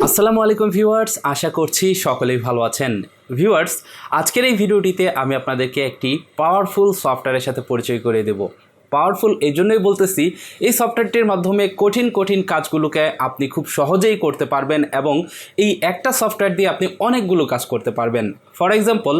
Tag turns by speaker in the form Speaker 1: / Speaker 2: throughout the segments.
Speaker 1: আসসালামু আলাইকুম ভিউয়ার্স, আশা করছি সকলেই ভালো আছেন। ভিউয়ার্স, আজকের এই ভিডিওটিতে আমি আপনাদেরকে একটি পাওয়ারফুল সফটওয়্যারের সাথে পরিচয় করিয়ে দেব। পাওয়ারফুল এই জন্যই বলতেছি, এই সফটওয়্যারটির মাধ্যমে কঠিন কঠিন কাজগুলোকে আপনি খুব সহজেই করতে পারবেন এবং এই একটা সফটওয়্যার দিয়ে আপনি অনেকগুলো কাজ করতে পারবেন। ফর এক্সাম্পল,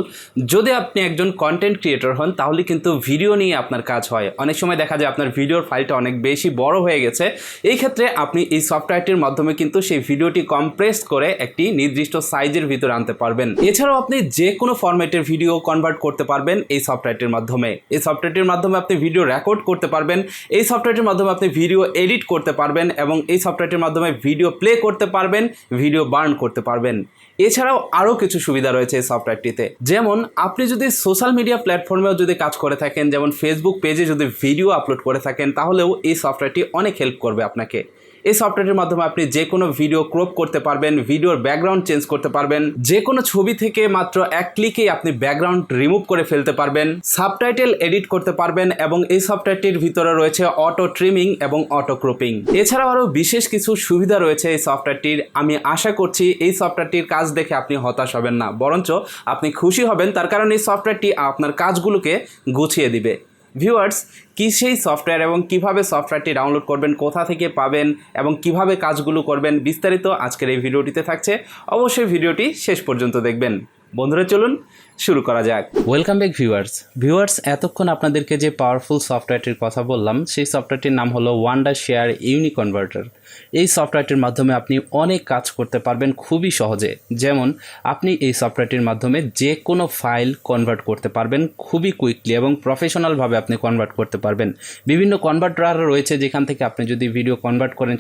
Speaker 1: যদি আপনি একজন কন্টেন্ট ক্রিয়েটর হন তাহলে কিন্তু ভিডিও নিয়ে আপনার কাজ হয়। অনেক সময় দেখা যায় আপনার ভিডিওর ফাইলটা অনেক বেশি বড় হয়ে গেছে, এই ক্ষেত্রে আপনি এই সফটওয়্যারটির মাধ্যমে কিন্তু সেই ভিডিওটি কম্প্রেস করে একটি নির্দিষ্ট সাইজের ভিতরে আনতে পারবেন। এছাড়াও আপনি যে কোনো ফরম্যাটের ভিডিও কনভার্ট করতে পারবেন এই সফটওয়্যারটির মাধ্যমে। এই সফটওয়্যারটির মাধ্যমে আপনি ভিডিও রেকর্ড করতে পারবেন, এই সফটওয়্যারটির মাধ্যমে আপনি ভিডিও এডিট করতে পারবেন এবং এই সফটওয়্যারটির মাধ্যমে ভিডিও প্লে করতে পারবেন, ভিডিও বার্ন করতে পারবেন। এছাড়াও আরও কিছু সুবিধা রয়েছে এই সফটওয়্যারটিতে, যেমন আপনি যদি সোশ্যাল মিডিয়া প্ল্যাটফর্মেও যদি কাজ করে থাকেন, যেমন ফেসবুক পেজে যদি ভিডিও আপলোড করে থাকেন, তাহলেও এই সফটওয়্যারটি অনেক হেল্প করবে আপনাকে। এই সফটওয়্যারের মাধ্যমে আপনি যে কোনো ভিডিও ক্রপ করতে পারবেন, ভিডিওর ব্যাকগ্রাউন্ড চেঞ্জ করতে পারবেন, যে কোনো ছবি থেকে মাত্র এক ক্লিকেই আপনি ব্যাকগ্রাউন্ড রিমুভ করে ফেলতে পারবেন, সাবটাইটেল এডিট করতে পারবেন এবং এই সফটওয়্যারটির ভিতরে রয়েছে অটো ট্রিমিং এবং অটো ক্রপিং। এছাড়াও আরও বিশেষ কিছু সুবিধা রয়েছে এই সফটওয়্যারটির। আমি আশা করছি এই সফটওয়্যারটির কাজ দেখে আপনি হতাশ হবেন না, বরঞ্চ আপনি খুশি হবেন, তার কারণ এই সফটওয়্যারটি আপনার কাজগুলোকে গুছিয়ে দিবে। ভিউয়ার্স, কি সেই সফটওয়্যার এবং কিভাবে সফটওয়্যারটি ডাউনলোড করবেন, কোথা থেকে পাবেন এবং কিভাবে কাজগুলো করবেন, বিস্তারিত আজকের এই ভিডিওটিতে থাকছে। অবশ্যই ভিডিওটি শেষ পর্যন্ত দেখবেন। বন্ধুরা, চলুন শুরু করা যাক। ওয়েলকাম ব্যাক ভিউয়ার্স, এতক্ষণ আপনাদেরকে যে পাওয়ারফুল সফটওয়্যারটির কথা বললাম, সেই সফটওয়্যারটির নাম হলো wondershare ইউনিকনভার্টার। এই সফটওয়্যারটির মাধ্যমে আপনি অনেক কাজ করতে পারবেন খুবই সহজে। যেমন আপনি এই সফটওয়্যারটির মাধ্যমে যে কোনো ফাইল কনভার্ট করতে পারবেন খুবই কুইকলি এবং প্রফেশনালভাবে আপনি কনভার্ট করতে পারবেন। বিভিন্ন কনভার্টার রয়েছে যেখান থেকে আপনি যদি ভিডিও কনভার্ট করেন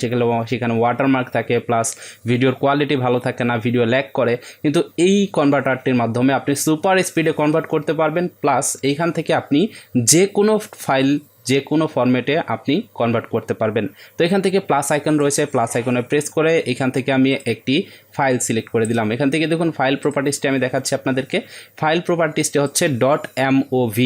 Speaker 1: সেখানে ওয়াটারমার্ক থাকে, প্লাস ভিডিওর কোয়ালিটি ভালো থাকে না, ভিডিও ল্যাগ করে। কিন্তু এই কনভার্টারটির মাধ্যমে আপনি সুপার স্পিডে কনভার্ট করতে পারবেন, প্লাস এইখান থেকে আপনি যে কোনো ফাইল যে কোনো ফরম্যাটে আপনি কনভার্ট করতে পারবেন। তো এখান থেকে প্লাস আইকন রয়েছে, প্লাস আইকনে প্রেস করে এখান থেকে আমি একটি ফাইল সিলেক্ট করে দিলাম। এখান থেকে দেখুন ফাইল প্রপার্টিসটি আমি দেখাচ্ছি আপনাদেরকে। ফাইল প্রপার্টিসটি হচ্ছে .mov।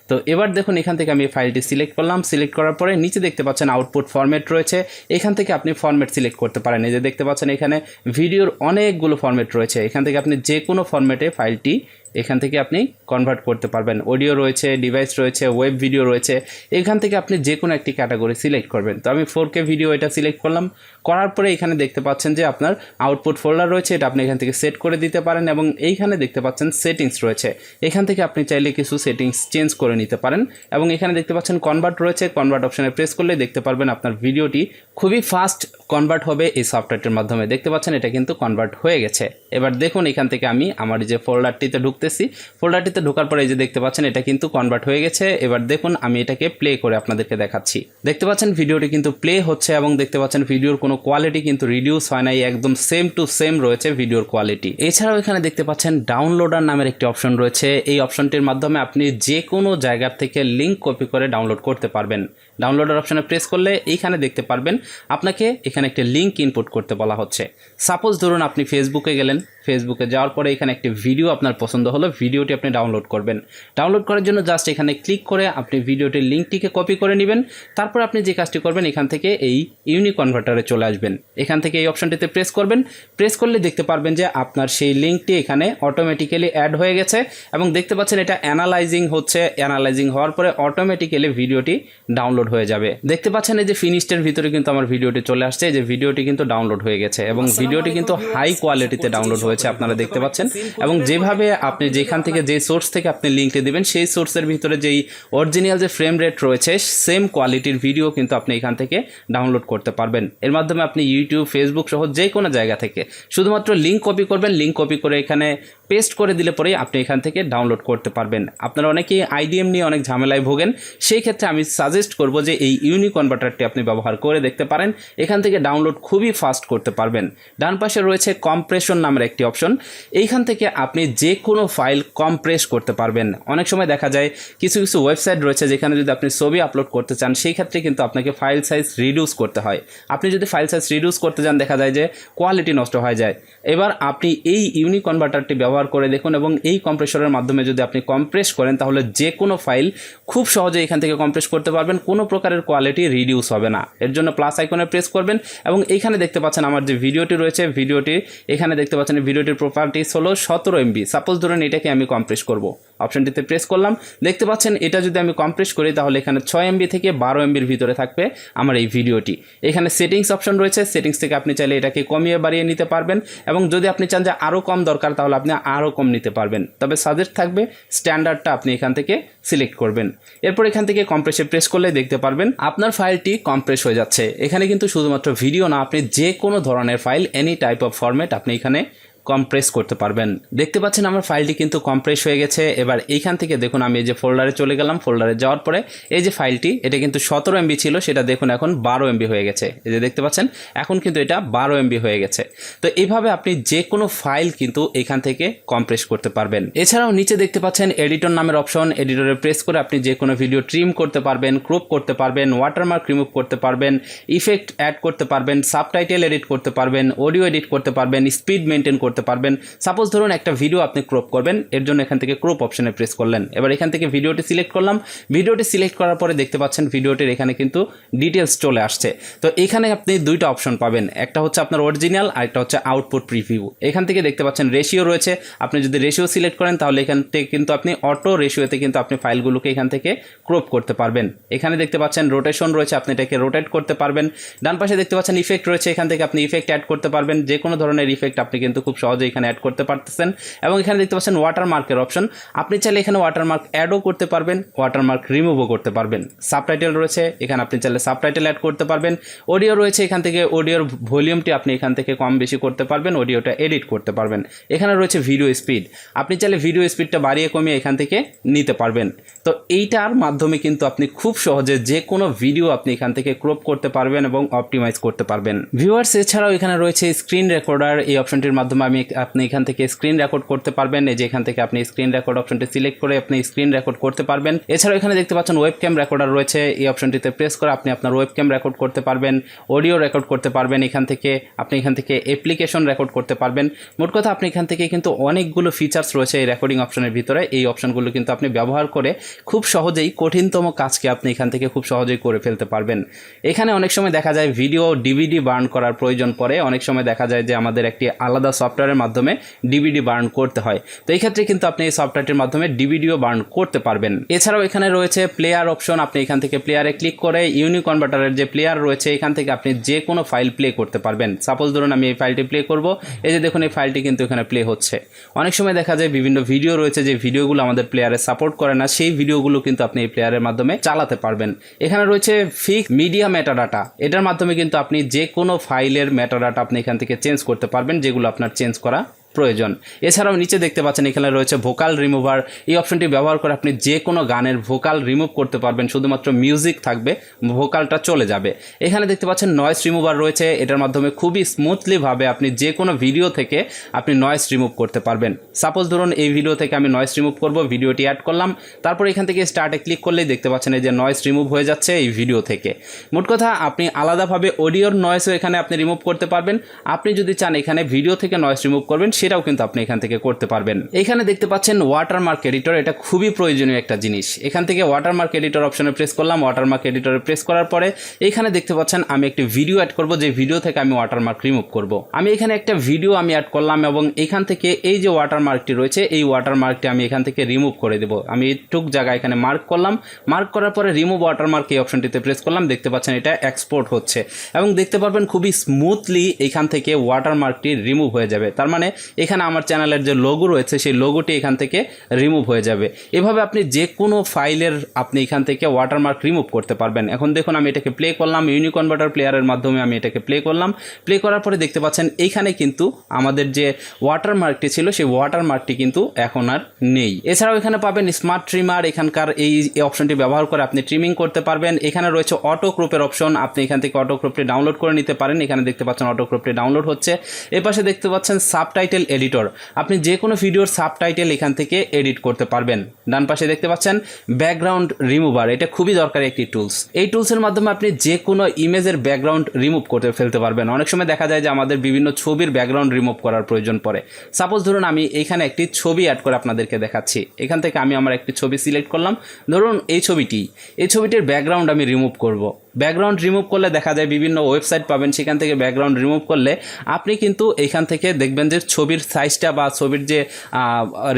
Speaker 1: তো এবার দেখুন এখান থেকে আমি ফাইলটি সিলেক্ট করলাম। সিলেক্ট করার পরে নিচে দেখতে পাচ্ছেন আউটপুট ফরম্যাট রয়েছে, এখান থেকে আপনি ফরম্যাট সিলেক্ট করতে পারেন। এই যে দেখতে পাচ্ছেন এখানে ভিডিওর অনেকগুলো ফরম্যাট রয়েছে, এখান থেকে আপনি যে কোনো ফরম্যাটে ফাইলটি এখান থেকে আপনি কনভার্ট করতে পারবেন। অডিও রয়েছে, ডিভাইস রয়েছে, ওয়েব ভিডিও রয়েছে, এখান থেকে আপনি যে কোনো একটি ক্যাটাগরি সিলেক্ট করবেন। তো আমি 4K ভিডিও এটা সিলেক্ট করলাম। করার পরে এখানে দেখতে পাচ্ছেন যে আপনার আউটপুট ফোল্ডার রয়েছে, এটা আপনি এখান থেকে সেট করে দিতে পারেন এবং এইখানে দেখতে পাচ্ছেন সেটিংস রয়েছে, এখান থেকে আপনি চাইলে কিছু সেটিংস চেঞ্জ করে নিতে পারেন। এবং এখানে দেখতে পাচ্ছেন কনভার্ট রয়েছে, কনভার্ট অপশানে প্রেস করলে দেখতে পারবেন আপনার ভিডিওটি খুবই ফাস্ট কনভার্ট হবে এই সফটওয়্যারটির মাধ্যমে। দেখতে পাচ্ছেন এটা কিন্তু কনভার্ট হয়ে গেছে। এবার দেখুন এখান থেকে আমি আমার যে ফোল্ডারটিতে ফোল্ডারটিতে ঢোকার পরে এই যে দেখতে পাচ্ছেন এটা কিন্তু কনভার্ট হয়ে গেছে। এবার দেখুন আমি এটাকে প্লে করে আপনাদেরকে দেখাচ্ছি। দেখতে পাচ্ছেন ভিডিওটি কিন্তু প্লে হচ্ছে এবং দেখতে পাচ্ছেন ভিডিওর কোনো কোয়ালিটি কিন্তু রিডিউস হয় নাই, একদম সেম টু সেম রয়েছে ভিডিওর কোয়ালিটি। এছাড়াও এখানে দেখতে পাচ্ছেন ডাউনলোডার নামের একটি অপশন রয়েছে। এই অপশনটির মাধ্যমে আপনি যে কোনো জায়গা থেকে লিঙ্ক কপি করে ডাউনলোড করতে পারবেন। ডাউনলোডার অপশনে প্রেস করলে এইখানে দেখতে পারবেন আপনাকে এখানে একটি লিঙ্ক ইনপুট করতে বলা হচ্ছে। সাপোজ ধরুন আপনি ফেসবুকে গেলেন, ফেসবুকে যাওয়ার পরে এখানে একটি ভিডিও আপনার পছন্দ হলো, ভিডিওটি আপনি ডাউনলোড করবেন। ডাউনলোড করার জন্য জাস্ট এখানে ক্লিক করে আপনি ভিডিওটির লিঙ্কটিকে কপি করে নেবেন। তারপর আপনি যে কাজটি করবেন এখান থেকে এই ইউনিকনভার্টারে চলে আসবেন, এখান থেকে এই অপশনটিতে প্রেস করবেন। প্রেস করলে দেখতে পারবেন যে আপনার সেই লিঙ্কটি এখানে অটোমেটিক্যালি অ্যাড হয়ে গেছে এবং দেখতে পাচ্ছেন এটা অ্যানালাইজিং হচ্ছে। অ্যানালাইজিং হওয়ার পরে অটোমেটিক্যালি ভিডিওটি ডাউনলোড হয়ে যাবে। দেখতে পাচ্ছেন এই যে ফিনিশডের ভিতরে কিন্তু আমার ভিডিওটি চলে আসছে, যে ভিডিওটি কিন্তু ডাউনলোড হয়ে গেছে এবং ভিডিওটি কিন্তু হাই কোয়ালিটিতে ডাউনলোড হয়েছে আপনারা দেখতে পাচ্ছেন। এবং যেভাবে আপনি যেখান থেকে যে সোর্স থেকে আপনি লিঙ্কটি দেবেন সেই সোর্সের ভিতরে যেই অরিজিনাল যে ফ্রেম রেট রয়েছে সেম কোয়ালিটির ভিডিও কিন্তু আপনি এখান থেকে ডাউনলোড করতে পারবেন। এর মাধ্যমে আপনি ইউটিউব, ফেসবুক সহ যে কোনো জায়গা থেকে শুধুমাত্র লিঙ্ক কপি করবেন, লিঙ্ক কপি করে এখানে পেস্ট করে দিলে পরেই আপনি এখান থেকে ডাউনলোড করতে পারবেন। আপনারা অনেকেই আইডিএম নিয়ে অনেক ঝামেলায় ভোগেন, সেই ক্ষেত্রে আমি সাজেস্ট করব যে এই ইউনিকনভার্টারটি আপনি ব্যবহার করে দেখতে পারেন। এখান থেকে ডাউনলোড খুবই ফাস্ট করতে পারবেন। ডান পাশে রয়েছে কম্প্রেশন নামের একটি অপশন, এইখান থেকে আপনি যে কোনো ফাইল কম্প্রেস করতে পারবেন। অনেক সময় দেখা যায় কিছু কিছু ওয়েবসাইট রয়েছে যেখানে যদি আপনি ছবি আপলোড করতে চান সেই ক্ষেত্রে কিন্তু আপনাকে ফাইল সাইজ রিডিউস করতে হয়। আপনি যদি ফাইল সাইজ রিডিউস করতে যান দেখা যায় যে কোয়ালিটি নষ্ট হয়ে যায়। এবার আপনি এই ইউনিকনভার্টারটি ব্যবহার করে দেখুন এবং এই কম্প্রেসরের মাধ্যমে যদি আপনি কম্প্রেস করেন তাহলে যে কোনো ফাইল খুব সহজে এখান থেকে কম্প্রেস করতে পারবেন, কোনো কোনো প্রকারের কোয়ালিটি রিডিউস হবে না। এর জন্য প্লাস আইকনে প্রেস করবেন এবং এইখানে দেখতে পাচ্ছেন আমার যে ভিডিওটি রয়েছে, ভিডিওটি এখানে দেখতে পাচ্ছেন ভিডিওটির প্রপার্টিস হলো 17 MB। সাপোজ ধরুন এটাকে আমি কম্প্রেস করব, অপশনটিতে প্রেস করলাম, দেখতে পাচ্ছেন এটা যদি আমি কম্প্রেস করি তাহলে এখানে 6 MB থেকে 12 MBর ভিতরে থাকবে আমার এই ভিডিওটি। এখানে সেটিংস অপশন রয়েছে, সেটিংস থেকে আপনি চাইলে এটাকে কমিয়ে বাড়িয়ে নিতে পারবেন এবং যদি আপনি চান যে আরও কম দরকার তাহলে আপনি আরও কম নিতে পারবেন, তবে সাজেস্ট থাকবে স্ট্যান্ডার্ডটা আপনি এখান থেকে সিলেক্ট করবেন। এরপর এখান থেকে কম্প্রেসে প্রেস করলে দেখতে পারবেন আপনার ফাইলটি কম্প্রেস হয়ে যাচ্ছে। এখানে কিন্তু শুধুমাত্র ভিডিও না, আপনি যে কোনো ধরনের file any type of format আপনি এখানে কম্প্রেস করতে পারবেন। দেখতে পাচ্ছেন আমার ফাইলটি কিন্তু কম্প্রেস হয়ে গেছে। এবার এইখান থেকে দেখুন আমি এই যে ফোল্ডারে চলে গেলাম, ফোল্ডারে যাওয়ার পরে এই যে ফাইলটি এটা কিন্তু 17 MB ছিল, সেটা দেখুন এখন 12 MB হয়ে গেছে। এই যে দেখতে পাচ্ছেন এখন কিন্তু এটা 12 MB হয়ে গেছে। তো এইভাবে আপনি যে কোনো ফাইল কিন্তু এখান থেকে কম্প্রেস করতে পারবেন। এছাড়াও নিচে দেখতে পাচ্ছেন এডিটর নামের অপশন, এডিটরে প্রেস করে আপনি যে কোনো ভিডিও ট্রিম করতে পারবেন, ক্রপ করতে পারবেন, ওয়াটারমার্ক রিমুভ করতে পারবেন, ইফেক্ট অ্যাড করতে পারবেন, সাবটাইটেল এডিট করতে পারবেন, অডিও এডিট করতে পারবেন, স্পিড মেনটেন করতে পারবেন। সাপোজ ধরুন একটা ভিডিও আপনি ক্রপ করবেন, এর জন্য এখান থেকে ক্রপ অপশনে প্রেস করলেন। এবার এখান থেকে ভিডিওটি সিলেক্ট করলাম, ভিডিওটি সিলেক্ট করার পরে দেখতে পাচ্ছেন ভিডিওটির এখানে কিন্তু ডিটেলস চলে আসছে। তো এখানে আপনি দুইটা অপশন পাবেন, একটা হচ্ছে আপনার অরিজিনাল আর একটা হচ্ছে আউটপুট প্রিভিউ। এখান থেকে দেখতে পাচ্ছেন রেশিও রয়েছে, আপনি যদি রেশিও সিলেক্ট করেন তাহলে এখান থেকে কিন্তু আপনি অটো রেশিওতে কিন্তু আপনি ফাইলগুলোকে এখান থেকে ক্রপ করতে পারবেন। এখানে দেখতে পাচ্ছেন রোটেশন রয়েছে, আপনি এটাকে রোটেট করতে পারবেন। ডান পাশে দেখতে পাচ্ছেন ইফেক্ট রয়েছে, এখান থেকে আপনি ইফেক্ট অ্যাড করতে পারবেন, যে কোনো ধরনের ইফেক্ট আপনি কিন্তু খুব সহজে এখানে অ্যাড করতে পারতেছেন। এবং এখানে দেখতে পাচ্ছেন ওয়াটারমার্কের অপশন, আপনি চাইলে এখানে ওয়াটারমার্ক অ্যাডও করতে পারবেন, ওয়াটারমার্ক রিমুভও করতে পারবেন। সাবটাইটেল রয়েছে, এখানে আপনি চাইলে সাবটাইটেল অ্যাড করতে পারবেন। অডিও রয়েছে, এখান থেকে অডিওর ভলিউমটি আপনি এখান থেকে কম বেশি করতে পারবেন, অডিওটা এডিট করতে পারবেন। এখানে রয়েছে ভিডিও স্পিড, আপনি চাইলে ভিডিও স্পিডটা বাড়িয়ে কমিয়ে এখান থেকে নিতে পারবেন। তো এইটার মাধ্যমে কিন্তু আপনি খুব সহজে যে কোনো ভিডিও আপনি এখান থেকে ক্রপ করতে পারবেন এবং অপটিমাইজ করতে পারবেন। ভিউয়ার্স, এছাড়াও এখানে রয়েছে স্ক্রিন রেকর্ডার, এই অপশনটির মাধ্যমে আপনি এখান থেকে স্ক্রিন রেকর্ড করতে পারবেন। এই যে এখান থেকে আপনি স্ক্রিন রেকর্ড অপশনটি সিলেক্ট করে আপনি স্ক্রিন রেকর্ড করতে পারবেন। এছাড়াও এখানে দেখতে পাচ্ছেন ওয়েবক্যাম রেকর্ডার রয়েছে, এই অপশনটিতে প্রেস করে আপনি আপনার ওয়েবক্যাম রেকর্ড করতে পারবেন, অডিও রেকর্ড করতে পারবেন। এখান থেকে আপনি অ্যাপ্লিকেশন রেকর্ড করতে পারবেন। মোট কথা আপনি এখান থেকে কিন্তু অনেকগুলো ফিচার্স রয়েছে এই রেকর্ডিং অপশনের ভিতরে। এই অপশনগুলো কিন্তু আপনি ব্যবহার করে খুব সহজেই কঠিনতম কাজকে আপনি এখান থেকে খুব সহজেই করে ফেলতে পারবেন। এখানে অনেক সময় দেখা যায় ভিডিও ডিভিডি বার্ন করার প্রয়োজন পড়ে, অনেক সময় দেখা যায় যে আমাদের একটি আলাদা সফটওয়্যারের মাধ্যমে ডিভিডি বার্ন করতে হয়। তো এই ক্ষেত্রে কিন্তু আপনি এই সফটওয়্যারটির মাধ্যমে ডিভিডিও বার্ন করতে পারবেন। এছাড়াও এখানে রয়েছে প্লেয়ার অপশন, আপনি এখান থেকে প্লেয়ারে ক্লিক করে ইউনিকনভার্টারের যে প্লেয়ার রয়েছে এখান থেকে আপনি যে কোনো ফাইল প্লে করতে পারবেন। সাপোজ ধরুন আমি এই ফাইলটি প্লে করব, এই যে দেখুন এই ফাইলটি কিন্তু এখানে প্লে হচ্ছে। অনেক সময় দেখা যায় বিভিন্ন ভিডিও রয়েছে যে ভিডিওগুলো আমাদের প্লেয়ারে সাপোর্ট করে না, সেই ভিডিওগুলো কিন্তু আপনি এই প্লেয়ারের মাধ্যমে চালাতে পারবেন। এখানে রয়েছে ফিক্স মিডিয়া মেটাডাটা, এটার মাধ্যমে কিন্তু আপনি যে কোনো ফাইলের মেটাডাটা আপনি এখান থেকে চেঞ্জ করতে পারবেন যেগুলো আপনার চেঞ্জ করা প্রয়োজন। এছাড়াও নিচে দেখতে পাচ্ছেন এখানে রয়েছে ভোকাল রিমুভার, এই অপশনটি ব্যবহার করে আপনি যে কোনো গানের ভোকাল রিমুভ করতে পারবেন, শুধুমাত্র মিউজিক থাকবে, ভোকালটা চলে যাবে। এখানে দেখতে পাচ্ছেন নয়েস রিমুভার রয়েছে, এটার মাধ্যমে খুবই স্মুথলিভাবে আপনি যে কোনো ভিডিও থেকে আপনি নয়েস রিমুভ করতে পারবেন। সাপোজ ধরুন এই ভিডিও থেকে আমি নয়েস রিমুভ করব, ভিডিওটি অ্যাড করলাম, তারপর এখান থেকে স্টার্টে ক্লিক করলেই দেখতে পাচ্ছেন এই যে নয়েস রিমুভ হয়ে যাচ্ছে এই ভিডিও থেকে। মোট কথা আপনি আলাদাভাবে অডিওর নয়েসও এখানে আপনি রিমুভ করতে পারবেন। আপনি যদি চান এখানে ভিডিও থেকে নয়েস রিমুভ করবেন সেটাও কিন্তু আপনি এখান থেকে করতে পারবেন। এখানে দেখতে পাচ্ছেন ওয়াটারমার্ক এডিটর, এটা খুবই প্রয়োজনীয় একটা জিনিস। এখান থেকে ওয়াটারমার্ক এডিটর অপশনে প্রেস করলাম, ওয়াটারমার্ক এডিটরে প্রেস করার পরে এখানে দেখতে পাচ্ছেন আমি একটি ভিডিও অ্যাড করব, যে ভিডিও থেকে আমি ওয়াটারমার্ক রিমুভ করব। আমি এখানে একটা ভিডিও আমি অ্যাড করলাম এবং এখান থেকে এই যে ওয়াটারমার্কটি রয়েছে এই ওয়াটারমার্কটি আমি এখান থেকে রিমুভ করে দেব। আমি টুক জায়গা এখানে মার্ক করলাম, মার্ক করার পরে রিমুভ ওয়াটারমার্ক এই অপশনটিতে প্রেস করলাম, দেখতে পাচ্ছেন এটা এক্সপোর্ট হচ্ছে এবং দেখতে পারবেন খুবই স্মুথলি এখান থেকে ওয়াটারমার্কটি রিমুভ হয়ে যাবে। তার মানে এখানে আমার চ্যানেলের যে লোগো রয়েছে সেই লোগোটি এখান থেকে রিমুভ হয়ে যাবে। এভাবে আপনি যে কোনো ফাইলের আপনি এখান থেকে ওয়াটারমার্ক রিমুভ করতে পারবেন। এখন দেখুন আমি এটাকে প্লে করলাম, ইউনিকনভার্টার প্লেয়ারের মাধ্যমে আমি এটাকে প্লে করলাম। প্লে করার পরে দেখতে পাচ্ছেন এইখানে কিন্তু আমাদের যে ওয়াটারমার্কটি ছিল সেই ওয়াটারমার্কটি কিন্তু এখন আর নেই। এছাড়াও এখানে পাবেন স্মার্ট ট্রিমার, এখানকার এই অপশনটি ব্যবহার করে আপনি ট্রিমিং করতে পারবেন। এখানে রয়েছে অটো ক্রপের অপশন, আপনি এখান থেকে অটো ক্রপটি ডাউনলোড করে নিতে পারেন। এখানে দেখতে পাচ্ছেন অটো ক্রপটি ডাউনলোড হচ্ছে। এর পাশে দেখতে পাচ্ছেন সাবটাইটেল সাবটাইটেল এডিটর, আপনি যে কোনো ভিডিওর সাবটাইটেল এখান থেকে এডিট করতে পারবেন। ডান পাশে দেখতে পাচ্ছেন ব্যাকগ্রাউন্ড রিমুভার, এটা খুবই দরকারি একটি টুলস। এই টুলসের মাধ্যমে আপনি যে কোনো ইমেজের ব্যাকগ্রাউন্ড রিমুভ করতে ফেলতে পারবেন। অনেক সময় দেখা যায় যে আমাদের বিভিন্ন ছবির ব্যাকগ্রাউন্ড রিমুভ করার প্রয়োজন পড়ে। সাপোজ ধরুন আমি এখানে একটি ছবি অ্যাড করে আপনাদেরকে দেখাচ্ছি। এখান থেকে আমি আমার একটি ছবি সিলেক্ট করলাম, ধরুন এই ছবিটির ব্যাকগ্রাউন্ড আমি রিমুভ করব। ব্যাকগ্রাউন্ড রিমুভ করলে দেখা যায় বিভিন্ন ওয়েবসাইট পাবেন, সেখান থেকে ব্যাকগ্রাউন্ড রিমুভ করলে আপনি কিন্তু এখান থেকে দেখবেন যে ছবির সাইজটা বা ছবির যে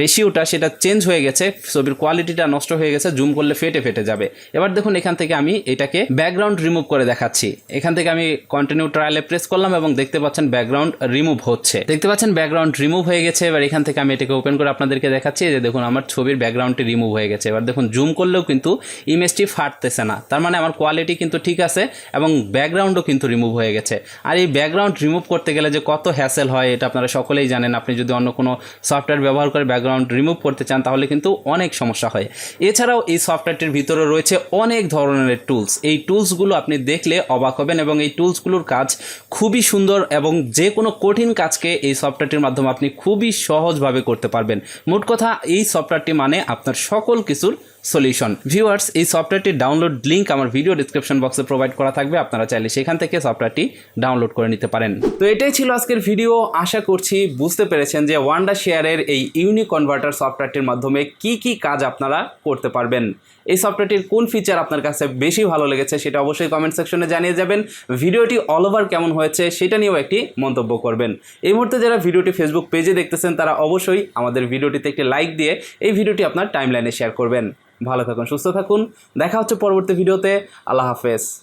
Speaker 1: রেশিওটা সেটা চেঞ্জ হয়ে গেছে, ছবির কোয়ালিটিটা নষ্ট হয়ে গেছে, জুম করলে ফেটে যাবে। এবার দেখুন এখান থেকে আমি এটাকে ব্যাকগ্রাউন্ড রিমুভ করে দেখাচ্ছি। এখান থেকে আমি কন্টিনিউ ট্রায়ালে প্রেস করলাম এবং দেখতে পাচ্ছেন ব্যাকগ্রাউন্ড রিমুভ হচ্ছে। দেখতে পাচ্ছেন ব্যাকগ্রাউন্ড রিমুভ হয়ে গেছে। এবার এখান থেকে আমি এটাকে ওপেন করে আপনাদেরকে দেখাচ্ছি যে দেখুন আমার ছবির ব্যাকগ্রাউন্ডটি রিমুভ হয়ে গেছে। এবার দেখুন জুম করলেও কিন্তু ইমেজটি ফাটতেছে না, তার মানে আমার কোয়ালিটি কিন্তু ঠিক আছে এবং ব্যাকগ্রাউন্ডও কিন্তু রিমুভ হয়ে গেছে। আর এই ব্যাকগ্রাউন্ড রিমুভ করতে গেলে যে কত হ্যাসেল হয় এটা আপনারা সকলেই জানেন। আপনি যদি অন্য কোনো সফটওয়্যার ব্যবহার করে ব্যাকগ্রাউন্ড রিমুভ করতে চান তাহলে কিন্তু অনেক সমস্যা হয়। এছাড়াও এই সফটওয়্যারটির ভিতরে রয়েছে অনেক ধরনের টুলস। এই টুলসগুলো আপনি দেখলে অবাক হবেন এবং এই টুলসগুলোর কাজ খুবই সুন্দর এবং যে কোনো কঠিন কাজকে এই সফটওয়্যারটির মাধ্যমে আপনি খুবই সহজভাবে করতে পারবেন। মোট কথা এই সফটওয়্যারটি মানে আপনার সকল কিছুর সলিউশন। ভিউয়ার্স, এই সফটওয়্যারটির ডাউনলোড লিঙ্ক আমার ভিডিও ডিসক্রিপশন বক্সে প্রোভাইড করা থাকবে, আপনারা চাইলে সেখান থেকে সফটওয়্যারটি ডাউনলোড করে নিতে পারেন। তো এটাই ছিল আজকের ভিডিও। আশা করছি বুঝতে পেরেছেন যে wondershare-এর এই ইউনিকনভার্টার সফটওয়্যারটির মাধ্যমে কি কি কাজ আপনারা করতে পারবেন। এই সফটওয়্যারটির কোন ফিচার আপনার কাছে বেশি ভালো লেগেছে সেটা অবশ্যই কমেন্ট সেকশনে জানিয়ে যাবেন। ভিডিওটি অল ওভার কেমন হয়েছে সেটা নিয়েও একটি মন্তব্য করবেন। এই মুহূর্তে যারা ভিডিওটি ফেসবুক পেজে দেখতেছেন তারা অবশ্যই আমাদের ভিডিওটিতে একটি লাইক দিয়ে এই ভিডিওটি আপনার টাইমলাইনে শেয়ার করবেন। ভালো থাকুন, সুস্থ থাকুন, দেখা হচ্ছে পরবর্তী ভিডিওতে। আল্লাহ হাফেজ।